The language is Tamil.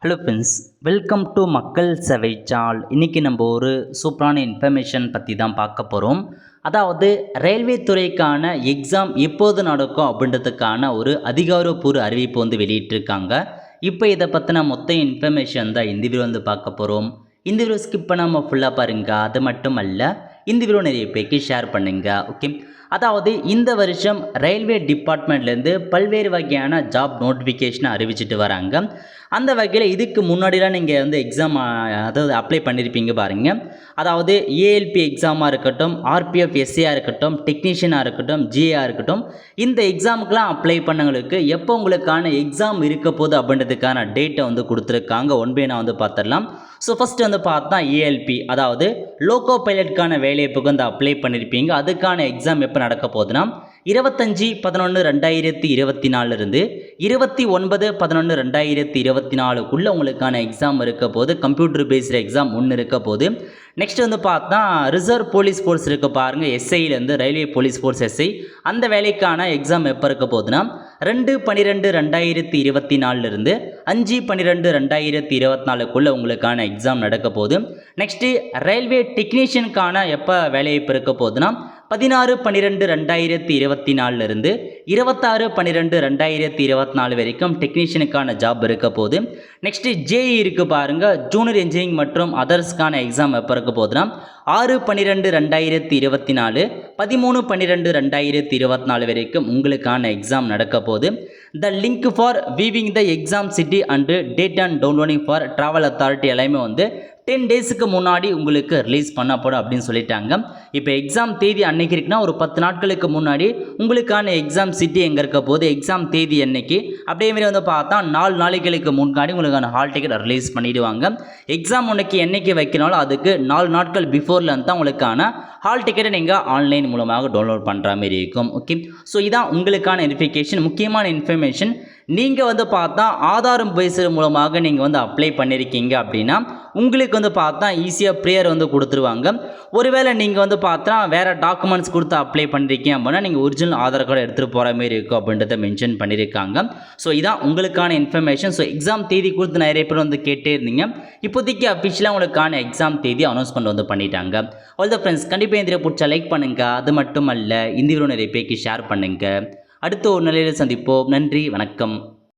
ஹலோ ஃப்ரெண்ட்ஸ், வெல்கம் டு மக்கள் சேவை சால். இன்றைக்கி நம்ம ஒரு சூப்பரான இன்ஃபர்மேஷன் பற்றி தான் பார்க்க போகிறோம். அதாவது ரயில்வே துறைக்கான எக்ஸாம் எப்போது நடக்கும் அப்படின்றதுக்கான ஒரு அதிகாரப்பூர்வ அறிவிப்பு வெளியிட்டிருக்காங்க. இப்போ இதை பற்றின மொத்த இன்ஃபர்மேஷன் தான் இந்த வீடியோ பார்க்க போகிறோம். இந்த வீடியோ ஸ்கிப் பண்ணாமல் ஃபுல்லாக பாருங்கள். அது மட்டும் அல்ல, இந்த வீடியோ நிறைய பேருக்கு ஷேர் பண்ணுங்கள். ஓகே, அதாவது இந்த வருஷம் ரயில்வே டிபார்ட்மெண்ட்லேருந்து பல்வேறு வகையான ஜாப் நோட்டிஃபிகேஷனை அறிவிச்சிட்டு வராங்க. அந்த வகையில் இதுக்கு முன்னாடிலாம் நீங்கள் எக்ஸாம் அதாவது அப்ளை பண்ணியிருப்பீங்க பாருங்கள். அதாவது ஏஎல்பி எக்ஸாமாக இருக்கட்டும், ஆர்பிஎஃப் எஸ்ஏஆர் இருக்கட்டும், டெக்னீஷியனாக இருக்கட்டும், ஜிஏஆர் இருக்கட்டும், இந்த எக்ஸாமுக்கெலாம் அப்ளை பண்ணவங்களுக்கு எப்போ உங்களுக்கான எக்ஸாம் இருக்க போகுது அப்படின்றதுக்கான டேட்டை கொடுத்துருக்காங்க. ஒன் பை நான் பார்த்துடலாம். ஸோ ஃபஸ்ட்டு பார்த்தா ஏஎல்பி, அதாவது லோக்கோ பைலட்டுக்கான வேலைவாய்ப்புக்கு அப்ளை பண்ணியிருப்பீங்க. அதுக்கான எக்ஸாம் எப்போ நடக்க போகுதுன்னா 25/11/2024 இருந்து 29/11/2024 உங்களுக்கான எக்ஸாம் இருக்க போது. கம்ப்யூட்டர் பேஸ்டு எக்ஸாம் ஒன்று இருக்க போது. நெக்ஸ்ட் பார்த்தா ரிசர்வ் போலீஸ் ஃபோர்ஸ் இருக்க பாருங்கள், எஸ்ஐலேருந்து ரயில்வே போலீஸ் ஃபோர்ஸ் எஸ்ஐ. அந்த வேலைக்கான எக்ஸாம் எப்போ இருக்க போகுதுன்னா 2/12/2024 இருந்து 5/12/2024 உங்களுக்கான எக்ஸாம் நடக்க போகுது. நெக்ஸ்ட்டு ரயில்வே டெக்னீஷியனுக்கான எப்போ வேலைவாய்ப்பு இருக்க போகுதுன்னா 16/12/2024 இருந்து 26/12/2024 வரைக்கும் டெக்னீஷியனுக்கான ஜாப் இருக்க போகுது. நெக்ஸ்ட்டு ஜேஇ இருக்குது பாருங்கள், ஜூனியர் இன்ஜினியரிங் மற்றும் அதர்ஸ்க்கான எக்ஸாம் எப்போ இருக்க போகுதுன்னா 6/12/2024 13/12/2024 வரைக்கும் உங்களுக்கான எக்ஸாம் நடக்க போகுது. The link for viewing the exam city and date and downloading for travel authority எல்லாமே 10 டேஸுக்கு முன்னாடி உங்களுக்கு ரிலீஸ் பண்ணப்படும் அப்படின்னு சொல்லிட்டாங்க. இப்போ எக்ஸாம் தேதி அன்னைக்கு இருக்குன்னா ஒரு 10 நாட்களுக்கு முன்னாடி உங்களுக்கான எக்ஸாம் சிட்டி எங்கே இருக்க போது, எக்ஸாம் தேதி அன்னைக்கு அப்படியே மாதிரி பார்த்தா 4 நாளைகளுக்கு முன்னாடி உங்களுக்கான ஹால் டிக்கெட் ரிலீஸ் பண்ணிவிடுவாங்க. எக்ஸாம் உனக்கு என்னைக்கு வைக்கனாலும் அதுக்கு 4 நாட்கள் பிஃபோரில் தான் உங்களுக்கான ஹால் டிக்கெட்டை நீங்கள் ஆன்லைன் மூலமாக டவுன்லோட் பண்ணுற மாதிரி இருக்கும். ஓகே, ஸோ இதான் உங்களுக்கான வெரிஃபிகேஷன். முக்கியமான இன்ஃபர்மேஷன், நீங்கள் பார்த்தா ஆதாரம் பேசுகிற மூலமாக நீங்கள் அப்ளை பண்ணியிருக்கீங்க அப்படின்னா உங்களுக்கு பார்த்தா ஈஸியாக ப்ரேயர் கொடுத்துருவாங்க. ஒருவேளை நீங்கள் பார்த்தா வேறு டாக்குமெண்ட்ஸ் கொடுத்து அப்ளை பண்ணியிருக்கீங்க அப்படின்னா நீங்கள் ஒரிஜினல் ஆதார் கார்டு எடுத்துகிட்டு போகிற மாதிரி இருக்கும் அப்படின்றத மென்ஷன் பண்ணியிருக்காங்க. ஸோ இதான் உங்களுக்கான இன்ஃபர்மேஷன். ஸோ எக்ஸாம் தேதி கொடுத்து நிறைய பேர் கேட்டே இருந்தீங்க. இப்போதைக்கு அஃபிஷியலாக உங்களுக்கான எக்ஸாம் தேதி அனௌன்ஸ்மெண்ட் பண்ணிட்டாங்க. ஆல் த ஃப்ரெண்ட்ஸ், கண்டிப்பாக இந்த பிடிச்சா லைக் பண்ணுங்கள். அது மட்டும் அல்ல, இந்த வீடியோ நிறைய பேருக்கு ஷேர் பண்ணுங்கள். அடுத்த ஒரு நிலையில் சந்திப்போம். நன்றி, வணக்கம்.